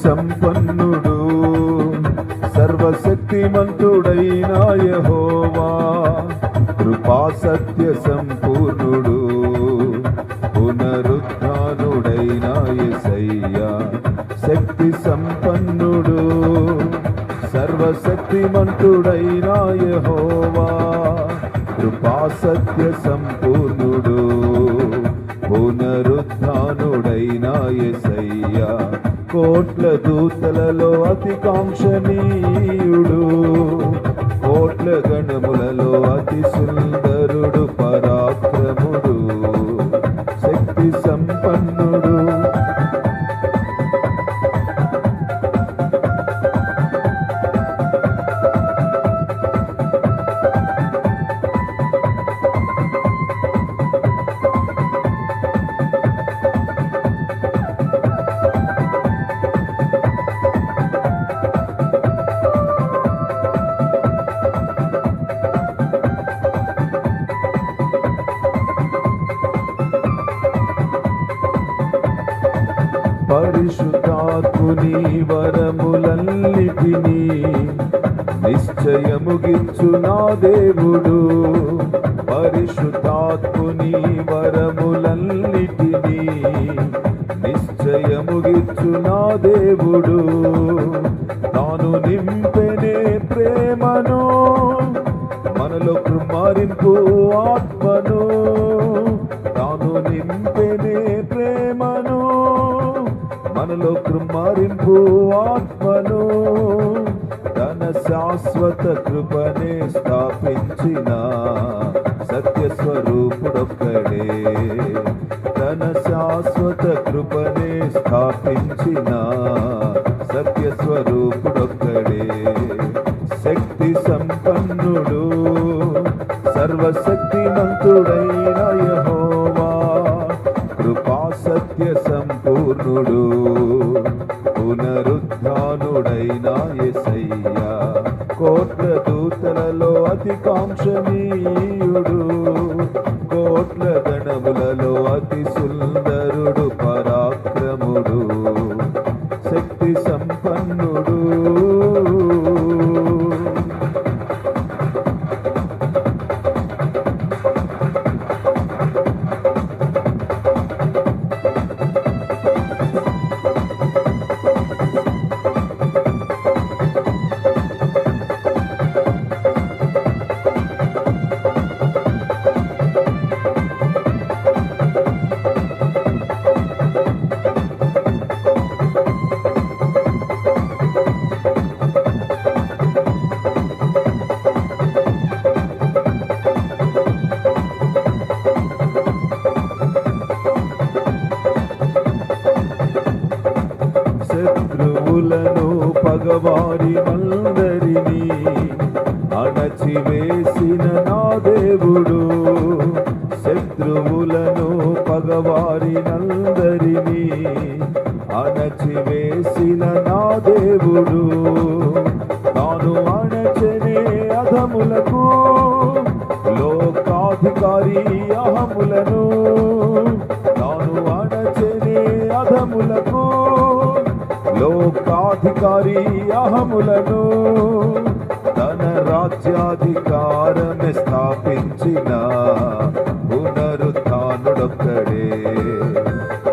సంపన్నుడు సర్వశక్తిమంతుడైన యెహోవా కృపా సత్య సంపూర్ణుడు పునరుత్థానుడైన యేసయ్యా శక్తి సంపన్నుడు సర్వశక్తిమంతుడైన యెహోవా కృపా సత్య సంపూర్ణుడు పునరుత్థానుడైన యేసయ్యా కోట్ల దూతలలో అతి కాంక్షణీయుడు కోట్ల గణములలో అతి సుందరుడు పరాక్రముడు శక్తి సంపన్నుడు పరిశుద్ధాత్ముని వరములన్నిటినీ నిశ్చయముగిచ్చు నా దేవుడు పరిశుద్ధాత్ముని వరములన్నిటినీ నిశ్చయముగిచ్చు నా దేవుడు తాను నింపెనే ప్రేమను మనలో కృమారింపు ఆత్మను తాను నింపెనే ప్రేమను మనలో కృమారింపు ఆత్మను తన శాశ్వత కృపనే స్థాపించిన సత్యస్వరూపుడొక్కడే తన శాశ్వత కృపనే స్థాపించిన సత్యస్వరూపుడొక్కడే శక్తి సంపన్నుడు సర్వశక్తిమంతుడైన యెహోవా కృపా సత్య సంపూర్ణుడు పునరుద్ధానుడైన యేసయ్యా కోట్ల దూతలలో అతి కాంక్షణీయుడు కోట్ల గణములలో అతి సుందరుడు పరాక్రముడు శక్తి సంపన్నుడు శత్రువులను పగవారి మందరిని అణచివేసిన నా దేవుడు శత్రువులను పగవారి నందరిని అణచివేసిన నా దేవుడు తాను అణచనే అధములకు లోకాధికారి అహములను తాను అణచనే అధములకు లోకాధికారి అహములను తన రాజ్యాధికారమే స్థాపించిన పునరుత్థానుడొక్కడే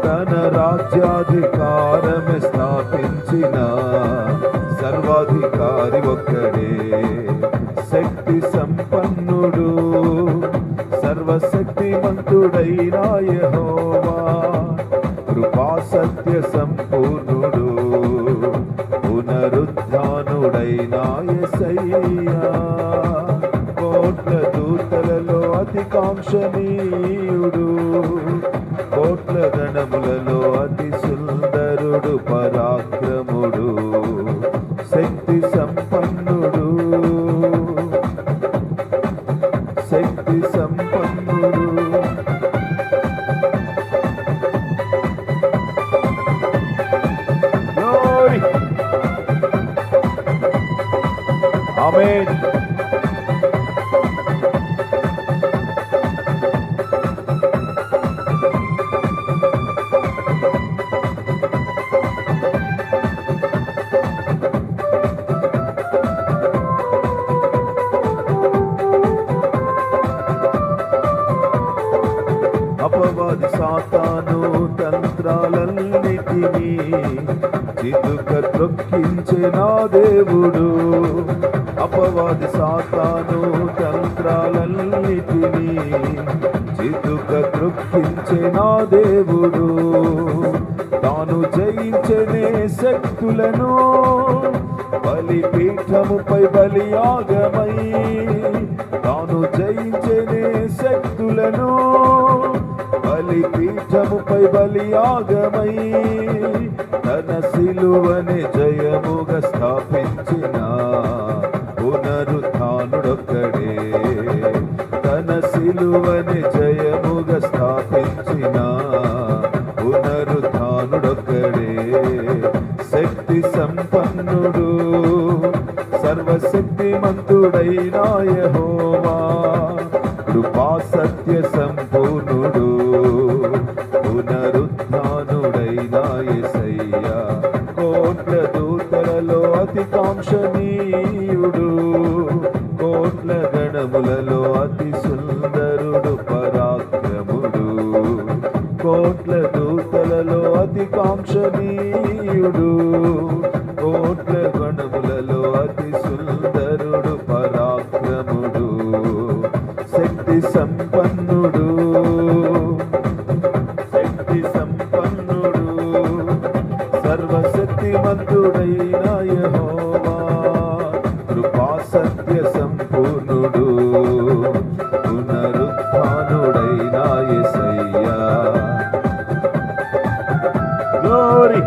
తన రాజ్యాధికారమే స్థాపించిన సర్వాధికారి ఒక్కడే శక్తి సంపన్నుడు సర్వశక్తిమంతుడైన యెహోవా కృపా సత్య సంపూర్ణుడు పునరుద్ధానుడైన యేసయ్యా కోట్ల దూతలలో అతి కాంక్షణీయుడు కోట్ల గణములలో అతి సుందరుడు పరాక్రముడు శక్తి సంపన్నుడు శక్తి సంపన్నుడు ఆమేన్ చితుక త్రొక్కించే నా దేవుడు. అపవాది సాతాను తంత్రాలన్నిటినీ చితుక త్రొక్కించే నా దేవుడు. తాను జయించనే శక్తులను బలిపీఠముపై బలియాగమై, తాను జయించనే శక్తులను బలిపీఠముపై బలియాగమై, తన సిలువని జయముగా స్థాపించిన పునరుత్థానుడొక్కడే. తన సిలువని జయముగా స్థాపించిన పునరుత్థానుడొక్కడే. శక్తి సంపన్నుడు సర్వశక్తిమంతుడైన యెహోవా, కృపా సత్య సంపూర్ణుడు పునరుత్థానుడైన యేసయ్యా. కోట్ల దూతలలో అతి కాంక్షణీయుడు, కోట్ల గణములలో అతి సుందరుడు పరాక్రముడు. కోట్ల దూతలలో అతి కాంక్షణీయుడు, కోట్ల గణములలో అతి సుందరుడు పరాక్రముడు. శక్తి సంపన్నుడు, శక్తి సంపన్నుడు సర్వశక్తిమంతుడైన యెహోవా, కృపా సత్య సంపూర్ణుడు పునరుత్థానుడైన యేసయ్యా. గ్లోరీ.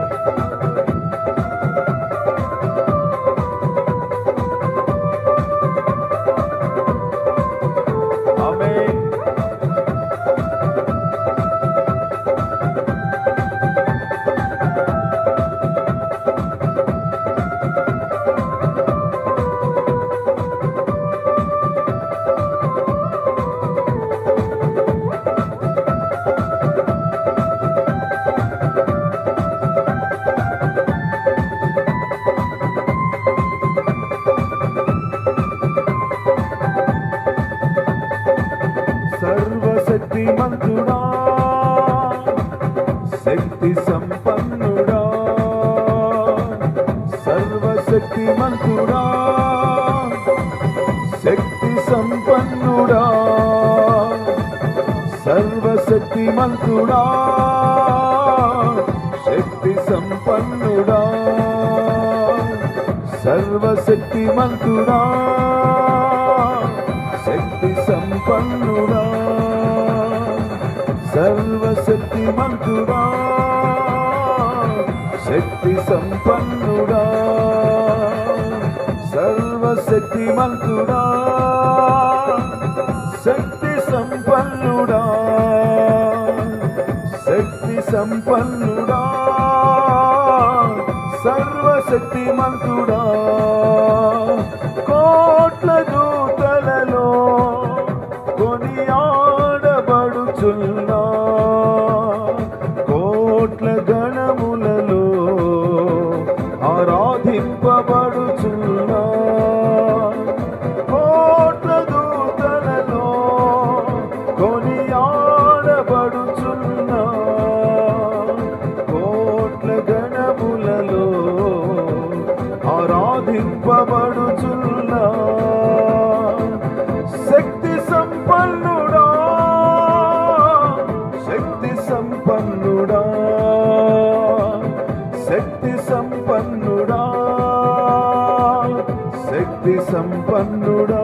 సర్వశక్తిమంతుడా, శక్తి సంపన్నుడా, సర్వశక్తిమంతుడా, శక్తి సంపన్నుడా, సర్వశక్తిమంతుడా, శక్తి సంపన్నుడా, సర్వశక్తిమంతుడా, శక్తి సంపన్నుడా, సర్వశక్తిమంతుడా, శక్తి సంపన్నుడా, సర్వశక్తిమంతుడా, శక్తి సంపన్నుడా, శక్తి సంపన్నుడా, సర్వశక్తిమంతుడా. కోట్ల దూతలలో కొనియాడబడుచున్నా, కోట్ల గణములలో ఆరాధింపబడుచున్నా, కోట్ల దూతలలో కొనియాడబడుచున్నా, కోట్ల గణములలో ఆరాధింపబడుచున్నా. శక్తి సంపన్నుడా, శక్తి సంపన్నుడా, శక్తి సంపన్నుడా, శక్తి సంపన్నుడా,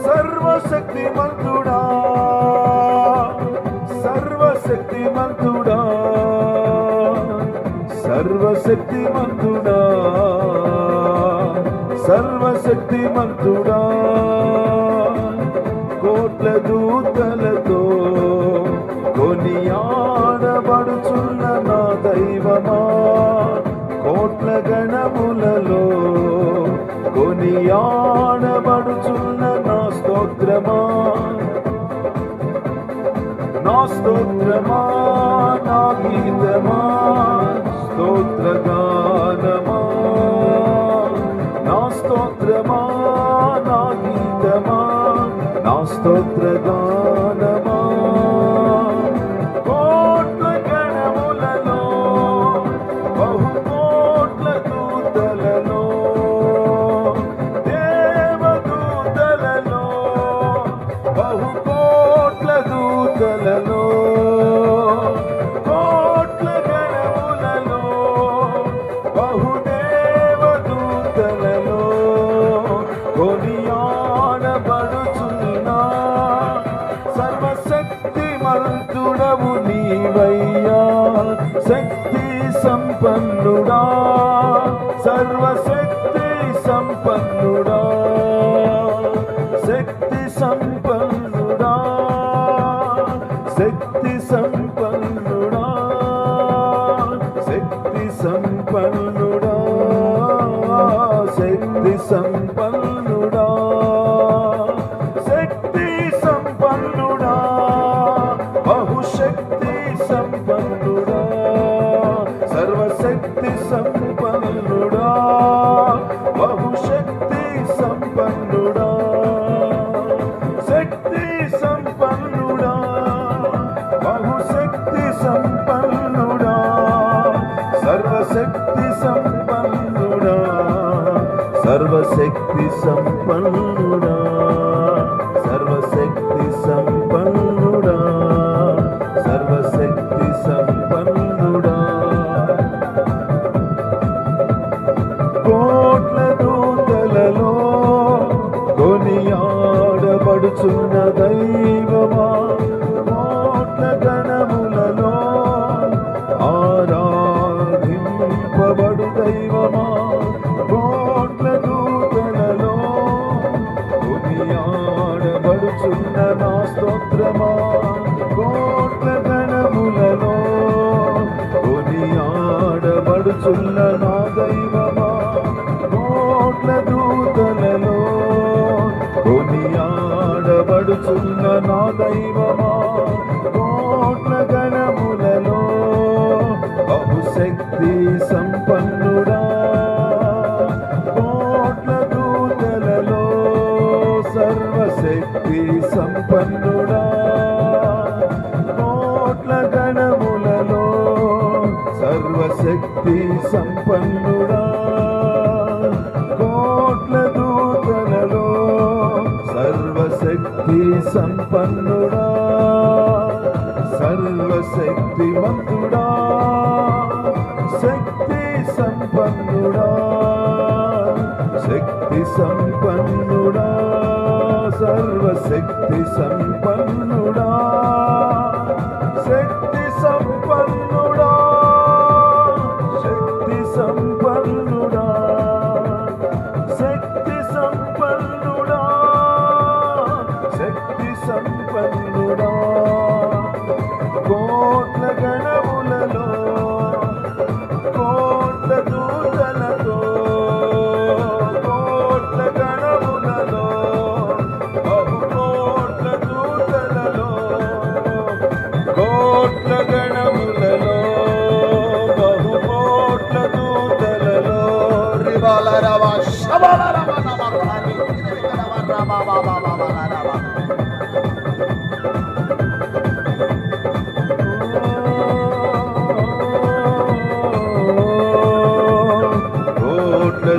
సర్వశక్తిమంతుడా, సర్వశక్తిమంతుడా, సర్వశక్తిమంతుడా, సర్వశక్తిమంతుడా. కోట్ల దూతలతో కొనియాడబడుచున్న నా దైవమా, కోట్ల గణములలో కొనియాడబడుచున్న నా స్తోత్రమా, నా స్తోత్రమా, నా గీతమా, స్తోత్రగానమా, నా స్తోత్రమా, నా గీతమా, నా స్తోత్రగానమా. కోట్ల గణములలో సంపన్నుడా, సర్వశక్తి సంపన్నుడా, శక్తి సంపన్నుడా, శక్తి సంపన్నుడా, శక్తి సంపన్నుడా, శక్తి సంపన్నుడా, శక్తి సంపన్నుడా, బహుశక్తి సంపన్నుడా, సర్వశక్తి సంపన్నుడా, బహుశక్తి సంపన్నుడా, శక్తి సంపన్నుడా, బహుశక్తి సంపన్నుడా, సర్వశక్తి సంపన్నుడా, సర్వశక్తి సంపన్నుడా, సర్వశక్తి సంపన్నుడా, సర్వశక్తి సంపన్నుడా. కోట్ల దూతలలో కొనియాడబడుచున్న దైవమా, కోట్ల గణములలో ఆరాధింపబడు దైవమా, కోట్ల దూతలలో కొనియాడబడుచున్న నా స్తోత్రమా, కోట్ల గణములలో కొనియాడబడుచున్న నా దైవమా, కోట్ల దూతలలో కొనియాడబడుచున్న నా దైవమా, కోట్ల గణములలో బహుశక్తి సంపన్నుడా, కోట్ల దూతలలో సర్వశక్తి సంపన్నుడా, కోట్ల గణములలో సర్వశక్తి సంపన్నుడా, కోట్ల దూతలలో సర్వశక్తి సంపన్నుడా, సర్వశక్తిమంతుడా, శక్తి సంపన్నుడా, శక్తి సంపన్నుడా, సర్వశక్తి సంపన్నుడా, శక్తి సంపన్నుడా, శక్తి సంపన్నుడా, శక్తి సంపన్నుడా, శక్తి సంపన్నుడా. కోట్ల గణములలో కోట్ల దూతలతో, కోట్ల గణములలో బహుకోట్ల దూతలలో, కోట్ల గణములలో బహుకోట్ల దూతలలో రిబాల రవ శబల రవ నమ హరి రవ రవ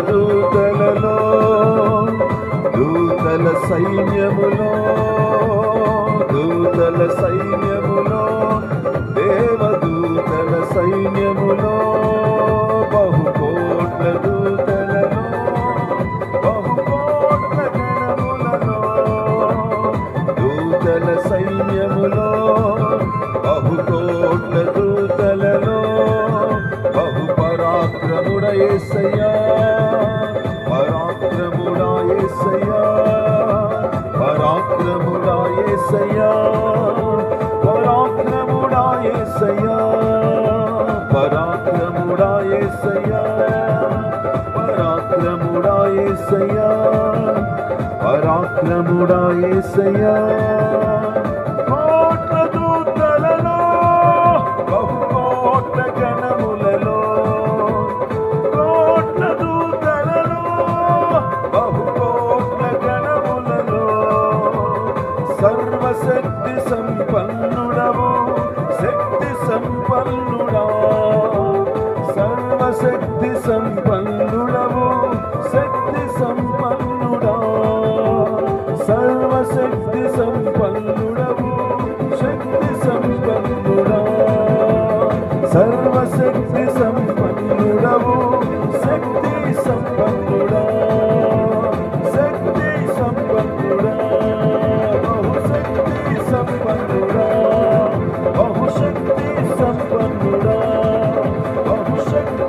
దూతలలో, దూతల సైన్యములో, దూతల సైన్యములో, దేవదూతల సైన్యములో, బహుకోట్ల దూతలలో, బహుకోట్ల గణములలో, దూతల సైన్యములో, బహుకోట్ల దూతలలో, బహుపరాక్రముడ యేసయ్యా, పరాక్రముడా యేసయ్యా, పరాక్రముడా యేసయ్యా, పరాక్రముడా యేసయ్యా, పరాక్రముడా యేసయ్యా, పరాక్రముడా యేసయ్యా, పరాక్రముడా యేసయ్యా. కోట్ల దూతలలో, బహుకోట్ల గణములలో, కోట్ల దూతలలో, బహుకోట్ల గణములలో సర్వశక్తి సంపన్నుడవు, శక్తి సంపన్నుడా, సర్వశక్తి సంపన్నుడవు, శక్తి సంపన్నుడా, సర్వశక్తి సంపన్నుడవు, శక్తి సంపన్నుడా, సర్వశక్తి సంపన్నుడవు, శక్తి సంపన్నుడా, శక్తి సంపన్నుడా, బహుశక్తి సంపన్నుడా, బహుశక్తి సంపన్నుడా, బహుశక్తి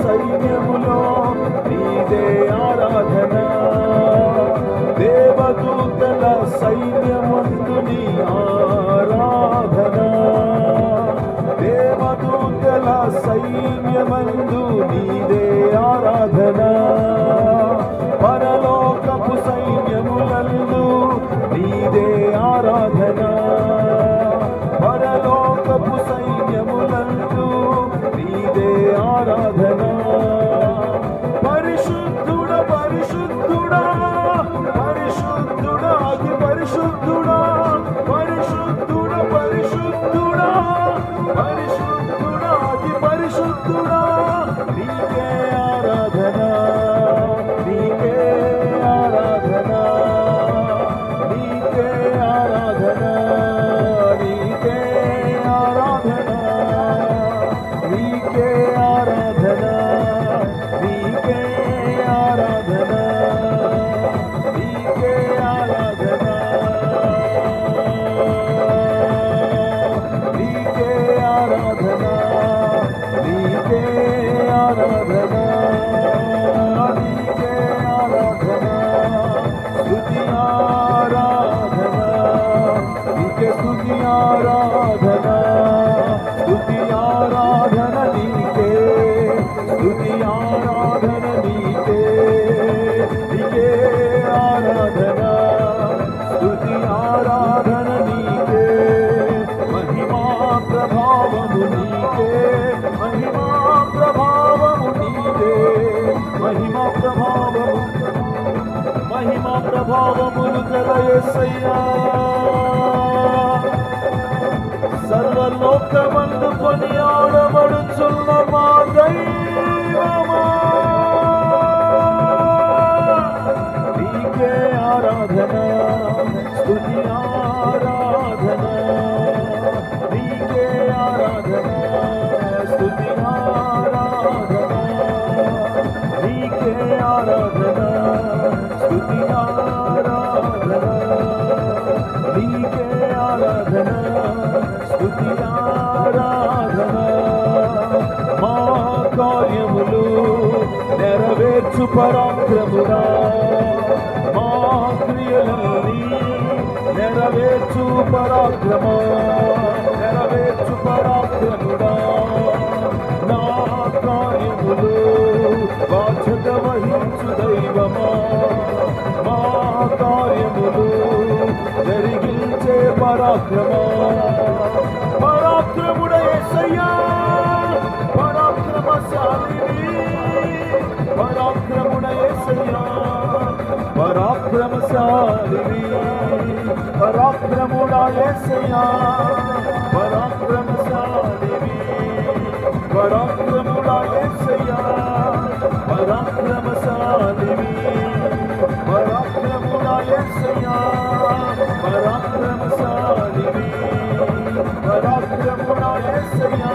సైన్యములో నీదే ఆరాధన, దేవదూతల సైన్యమందు నీ ఆరాధన, దేవదూతల సైన్యమందు నీదే ఆరాధన, పరలోకపు సైన్యములందు నీదే ఆరాధన, పరలోకపు సైన్యములందు నీదే ఆరాధన. పరిశుద్ధుడా పరిశుద్ధుడా పరిశుద్ధుడా అతి పరిశుద్ధుడా, పరిశుద్ధుడా పరిశుద్ధుడా పరిశుద్ధుడా అతి పరిశుద్ధుడా, నీకే ఆరాధన, నీకే ఆరాధన, నీకే ఆరాధన, నీకే ఆరాధన, నీకే ఆరాధన, నీకే ఆరాధన, నీకే ఆరాధన, నీకే ఆరాధన, నీకే ఆరాధన, నీకే ఆరాధన, స్తుతి ఆరాధన, నీకే స్తుతి ఆరాధన, స్తుతి ఆరాధన నీకే, స్తుతి ఆరాధన నీకే, నీకే ఆరాధన, స్తుతి ఆరాధన నీకే, మహిమా ప్రభావము నీకే, మహిమా ప్రభావము నీకే, మహిమా ప్రభావము, మహిమా ప్రభావములు గల యేసయ్యా, సర్వలోకమందు కొనియాడబడుచున్న మా దైవమా, నీకే ఆరాధన, స్తుతి ఆరాధన, నీకే ఆరాధన, స్తుతి ఆరాధన, నీకే ఆరాధన, స్తుతి ఆరాధన, నీకే ఆరాధన, స్తుతి ఆరాధన. మా కార్యములు నెరవేర్చు పరాక్రముడా, మా క్రియలన్నీ నెరవేర్చు పరాక్రమ, నెరవేర్చు పరాక్రముడా, నా కార్యములు బాధ్యత వహించు దైవమా, మా కార్యములు జరిగించే పరాక్రమ, పరాక్రముడ యేసయ్యా, పరాక్రమశాలిని, పరాక్రముడ యేసయ్యా, పరాక్రమశాలిని, పరాక్రముడ యేసయ్యా, పరాక్రమశాలిని, పరాక్రముడ యేసయ్యా, పరాక్రమశాలిని, పరాక్రముడ యేసయ్యా, పరాక్రమశాలిని, పరాక్రముడ యేసయ్యా,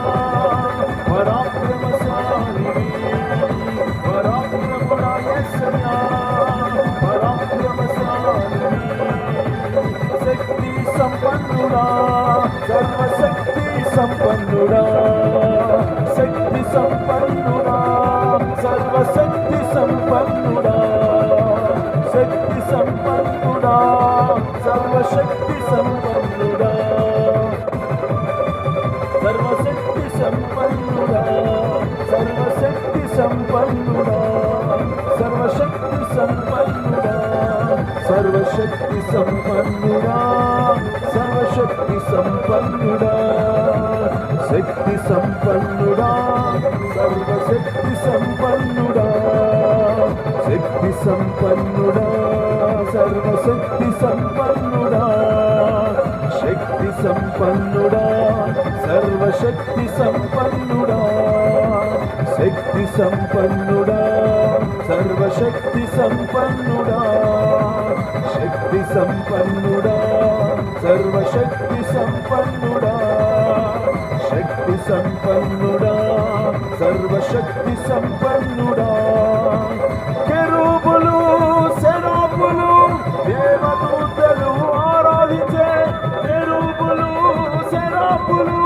పరాక్రమశాలిని, పరాక్రముడ యేసయ్యా, పరాక్రమశాలిని, శక్తి సంపన్నుడా, సర్వశక్తి సంపన్నుడా, శక్తి సంపన్నుడా, సర్వశక్తి సంపన్నుడా, శక్తి సంపన్నుడా, సర్వశక్తి సంపన్నుడా, సర్వశక్తి సంపన్నుడా, సర్వశక్తి సంపన్నుడా, సర్వశక్తి సంపన్నుడా, సర్వశక్తి సంపన్నుడా, సర్వశక్తి సంపన్నుడా, శక్తి సంపన్నుడా, సర్వశక్తి సంపన్నుడా, శక్తి సంపన్నుడా, సర్వశక్తి సంపన్నుడా, శక్తి సంపన్నుడా, సర్వశక్తి సంపన్నుడా, శక్తి సంపన్నుడా, సర్వశక్తి సంపన్నుడా, శక్తి సంపన్నుడా, సర్వశక్తి సంపన్నుడా, శక్తి సంపన్నుడా, సర్వశక్తి సంపన్నుడా, కెరూబులు సెరాపులు దేవదూతలు ఆరాధించే, కెరూబులు సెరాపులు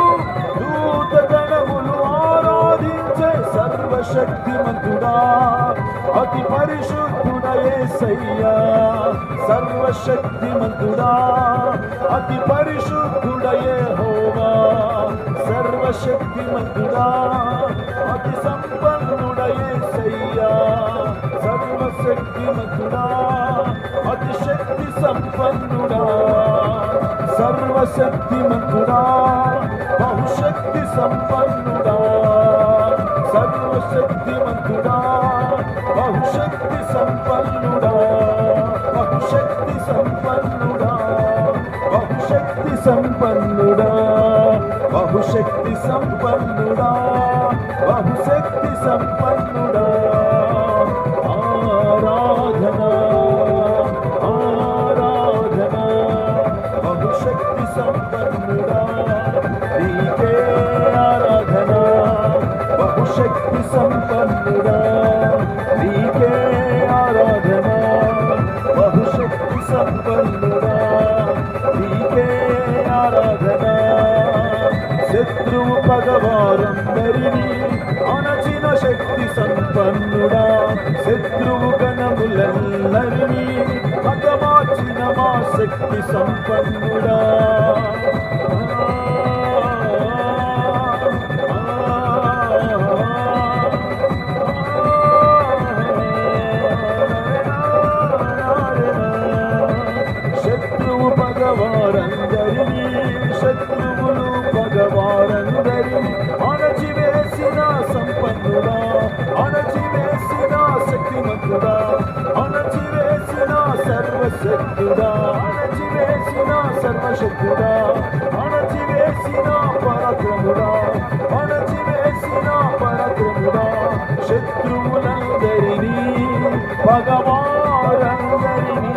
దూతగణములు ఆరాధించే, సర్వశక్తి సర్వశక్తిమంతుడా అతి పరిశుద్ధుడా యేసయ్యా సర్వశక్తిమంతుడా అతి పరిశుద్ధుడా యెహోవా సర్వశక్తిమంతుడా అతి సంపన్నుడా యేసయ్యా సర్వశక్తిమంతుడా అతి శక్తి సంపన్నుడా సర్వశక్తిమంతుడా బహుశక్తి సంపన్నుడా సర్వశక్తిమంతుడా బహుశక్తి సంపన్నుడా బహుశక్తి సంపన్నుడా బహుశక్తి సంపన్నుడా బహుశక్తి సంపన్నుడా బహుశక్తి సంపన్నుడా ఆరాధనా ఆరాధనా బహుశక్తి సంపన్నుడా నీకే ఆరాధనా బహుశక్తి సంపన్నుడా నీకే ఆరాధనా బహుశక్తి సంపన్నుడా నీకే ఆరాధనా శత్రువు పగవారందరినీ అణచిన శక్తి సంపన్నుడా శత్రువు గణములెల్లరినీ హతమార్చిన మా శక్తి సంపన్నుడా శత్రువు పగవారందరినీ శత్రువులు పగవారందరినీ అణచివేసిన సంపన్నుడా అణచివేసిన శక్తిమంతుడా అణచివేసిన సర్వశక్తుడా అణచివేసిన సర్వశక్తుడా అణచివేసిన పరాక్రముడా అణచివేసిన పరాక్రముడా శత్రువులందరినీ పగవారందరినీ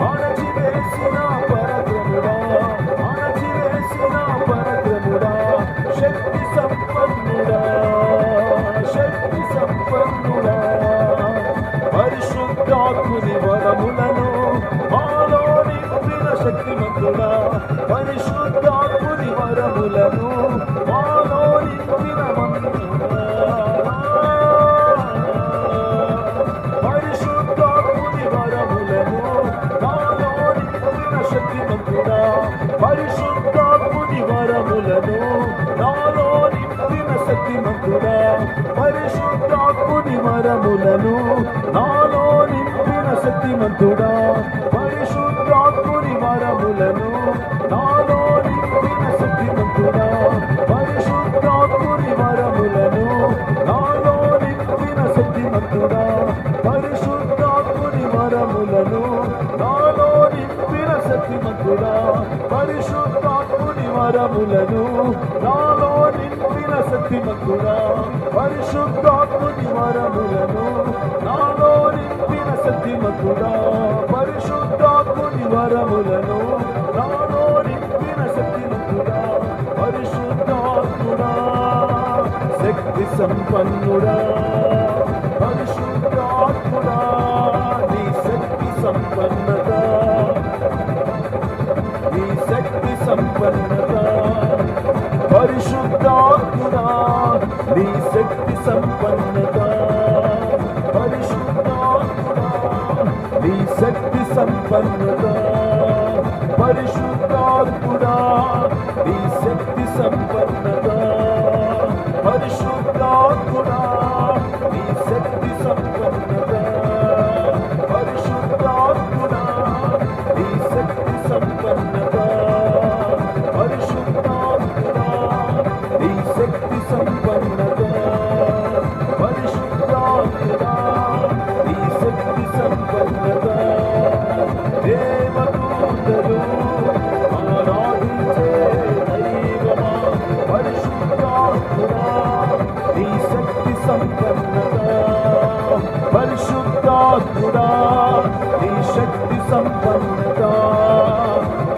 అణచివేసిన పరాక్రముడా అణచివేసిన పరాక్రముడా శక్తి సంపన్నుడా శక్తి సంపన్నుడా పరిశుద్ధాత్ముని వరములను మాలో నింపిన శక్తిమంతుడా పరిశుద్ధాత్ముని వరములను మాలో నింపిన మంతుడా పరిశుద్ధాత్ముని వరములను మాలో నింపిన శక్తిమంతుడా పరిశుద్ధాత్ముని వరములను నాలో నింపిన శక్తిమంతుడా పరిశుద్ధాత్ముని వరములను నాలో నింపిన శక్తిమంతుడా పరిశుద్ధాత్ముని వరములను నాలో నింపిన శక్తిమంతుడా పరిశుద్ధాత్ముని వరములను నాలో నింపిన శక్తిమంతుడా పరిశుద్ధాత్ముని వరములను నాలో నింపిన శక్తిమంతుడా పరిశుద్ధాత్ముని వరములను నాలో నింపిన శక్తిమంతుడా పరిశుద్ధాత్ముని వరములను నాలో నింపిన శక్తిమంతుడా పరిశుద్ధాత్ముని వరములను నాలో నింపిన శక్తిమంతుడా పరిశుద్ధాత్ముడా శక్తి సంపన్నుడా పరిశుద్ధాత్ముడా నీ శక్తి సంపన్నత నీ శక్తి సంపన్నత పరిశుద్ధాత్ముడా నీ శక్తి సంపన్నత పరిశుద్ధాత్ముడా నీ శక్తి సంపన్నత పరిశుద్ధాత్ముడా నీ శక్తి సంపన్నత పరిశుద్ధాత్ముడా నీ శక్తి సంపన్నత పరిశుద్ధాత్ముడా నీ శక్తి సంపన్నత పరిశుద్ధాత్ముడా నీ శక్తి సంపన్నత పరిశుద్ధాత్ముడా నీ శక్తి సంపన్నత దేవదూతలు ఆరాధించే దైవమా పరిశుద్ధాత్ముడా నీ శక్తి సంపన్నత పరిశుద్ధాత్ముడా నీ శక్తి సంపన్నత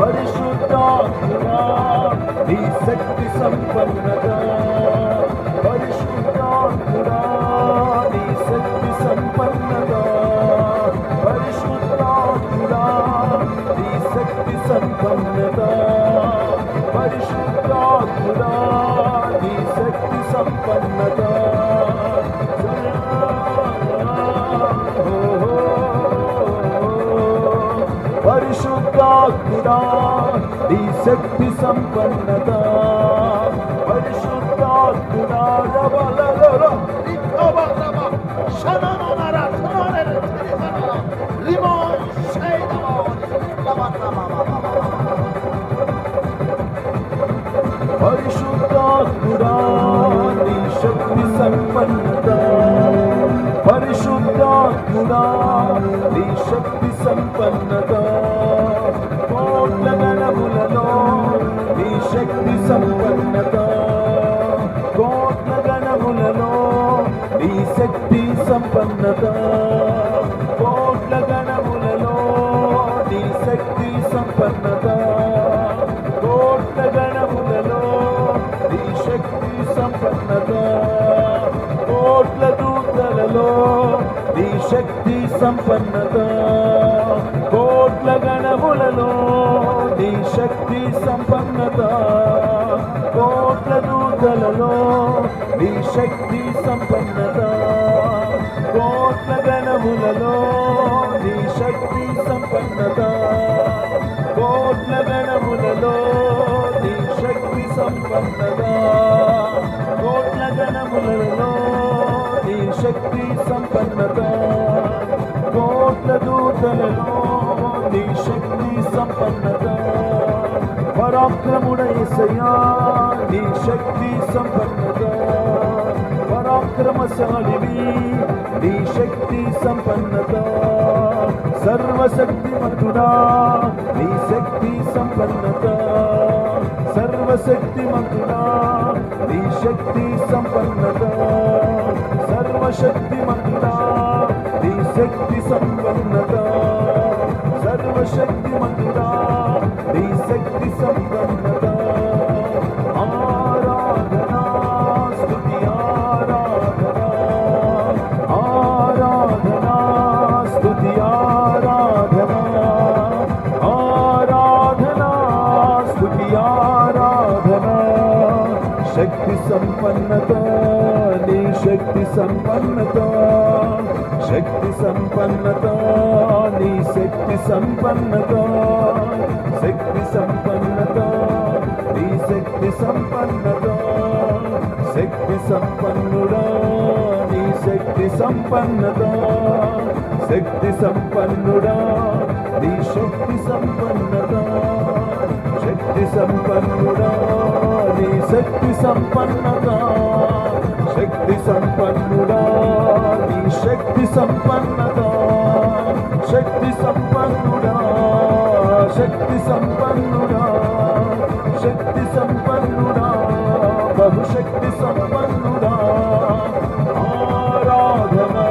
పరిశుద్ధాత్ముడా నీ శక్తి సంపన్నత పరిశుద్ధాత్ముడా నీ శక్తి సంపన్నత పరిశుద్ధాత్ముడా నీ శక్తి సంపన్నత పరిశుద్ధాత్ముడా నీ శక్తి సంపన్నత పరిశుద్ధాత్ముడా నీ శక్తి సంపన్నత, పరిశుద్ధాత్ముడా రబలలర ఇకబలబ శనననర థనర థరికర లిమో షైదమో పరిశుద్ధాత్ముడా నీ శక్తి సంపన్నత, పరిశుద్ధాత్ముడా నీ శక్తి సంపన్నత, కోట్ల గణములలో నీ శక్తి సంపన్నత, కోట్ల గణములలో నీ శక్తి సంపన్నత, కోట్ల గణములలో నీ శక్తి సంపన్నత, కోట్ల గణములలో నీ శక్తి సంపన్నత, కోట్ల దూతలలో నీ శక్తి సంపన్నత, కోట్ల గణములలో నీ శక్తి సంపన్నత, కోట్ల దూతలలో నీ శక్తి సంపన్నత, కోట్ల గణములలో నీ శక్తి సంపన్నత, కోట్ల గణములలో నీ శక్తి సంపన్నత, కోట్ల గణములలో నీ శక్తి సంపన్నత, కోట్ల దూతలలో నీ శక్తి సంపన్నత, పరాక్రముడ యేసయ్యా నీ శక్తి సంపన్నత, పరాక్రమశాలివి నీ శక్తి సంపన్నత, సర్వశక్తిమంతుడా నీ శక్తి సంపన్నత, సర్వశక్తిమంతుడా నీ శక్తి సంపన్నత, సర్వశక్తిమంతుడా నీ శక్తి సంపన్నత, సర్వశక్తిమంతుడా నీ శక్తి సంపన్నత, ఆరాధనా స్తుతి ఆరాధనా, ఆరాధనా స్తుతి ఆరాధనా, ఆరాధనా స్తుతి ఆరాధనా, శక్తి సంపన్నత నీ శక్తి సంపన్నత, శక్తి సంపన్నత నీ శక్తి సంపన్నత, శక్తి సంపన్నత నీ శక్తి సంపన్నత, శక్తి సంపన్నుడా నీ శక్తి సంపన్నత, శక్తి సంపన్నుడా నీ శక్తి సంపన్నత, శక్తి సంపన్నుడా నీ శక్తి సంపన్నత, శక్తి సంపన్నుడా నీ శక్తి సంపన్నత, శక్తి సంపన్నుడా, శక్తి సంపన్నుడా, శక్తి సంపన్నుడా, బహుశక్తి సంపన్నుడా, ఆరాధనా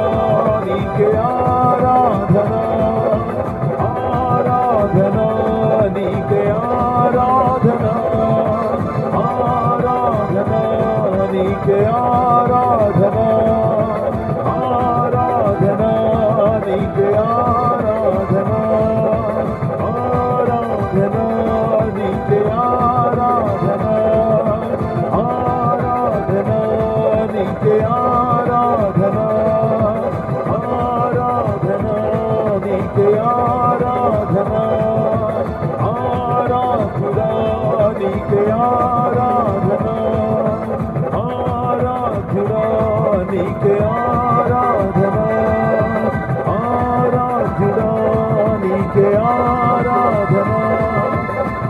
నీకే ఆరాధనా, ఆరాధనా నీకే ఆరాధనా, ఆరాధనా నీకే ఆరాధనా, ఆరాధనా నీకే ఆరాధనా, ఆరాధనా నీకే ఆరాధనా, ఆరాధనా నీకే ఆరాధనా, ఆరాధనా నీకే ఆరాధనా, ఆరాధనా నీకే ఆరాధనా, ఆరాధనా నీకే ఆరాధనా, ఆరాధనా నీకే ఆరాధనా,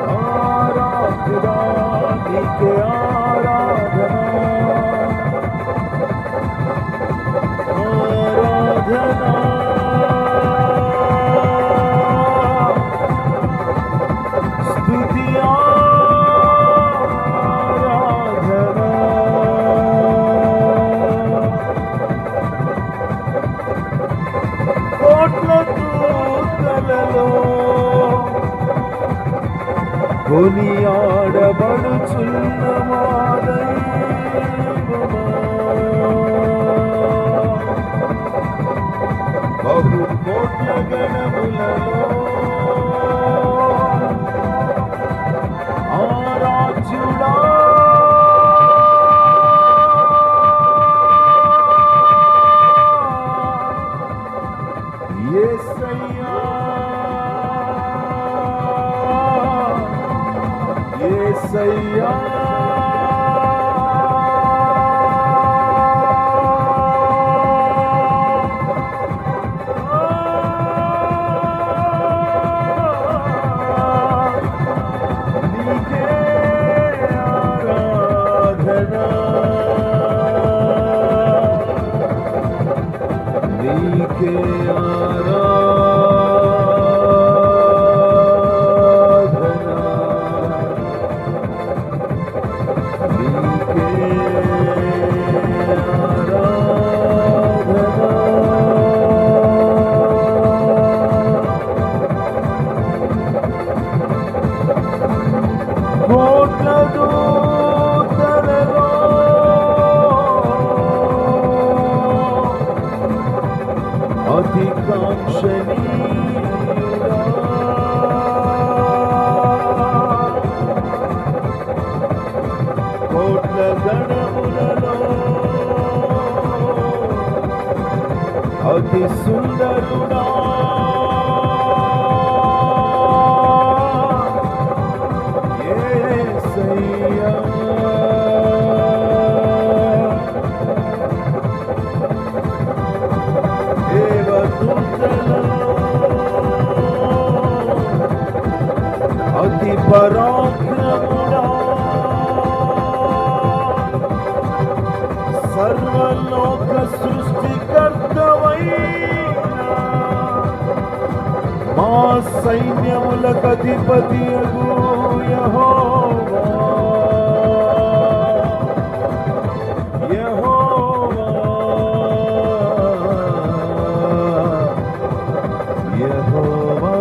ఆరాధనా నీకే ఆరాధనా, ఆరాధనా స్తుతి ఆరాధనా, కోట్ల దూతలలో కొనియాడబడుచున్న మా దైవమా, బహు కోట్ల గణములలో ఆరాధ్యుడా, యేసయ్యా నీకే కోట్ల గణములలో అతి సుందరుడా యేసయ్యా దేవదూతలలో అతి పరాక్రముడా సర్వలోక సృష్టికర్తవైనా మా సైన్యములకు అధిపతియగు యెహోవా యెహోవా యెహోవా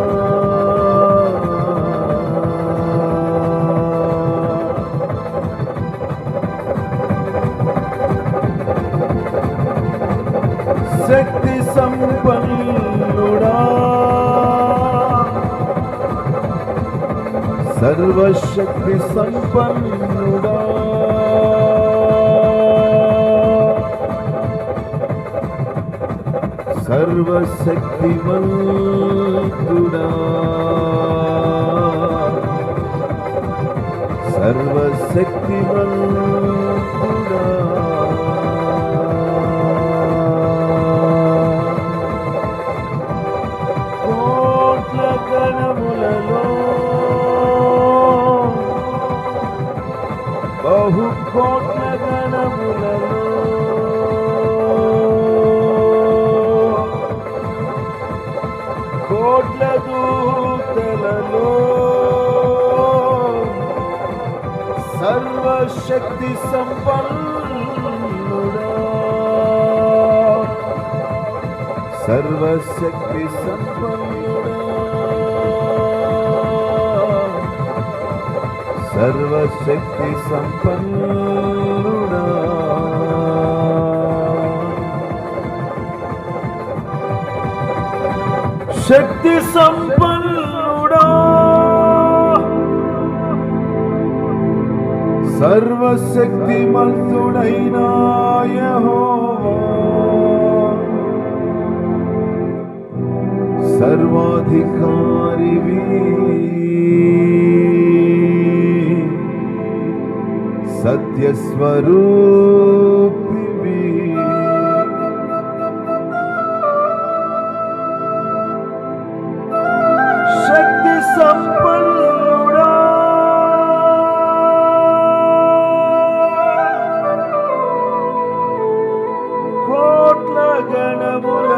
శక్తి సంపన్నుడా సర్వశక్తి సంపన్నుడా సర్వశక్తిమంతుడా సర్వశక్తిమంతుడా బహు కోట్ల గణములలో కోట్ల దూతలలో సర్వశక్తి సంపన్నుడా సర్వశక్తి సంపన్నుడా సర్వశక్తి సంపన్నుడా శక్తి సంపన్నుడా సర్వశక్తిమంతుడైన యెహోవా సర్వాధికారివి సత్యస్వరూపివి శక్తి సంపన్నుడా కోట్ల గణముల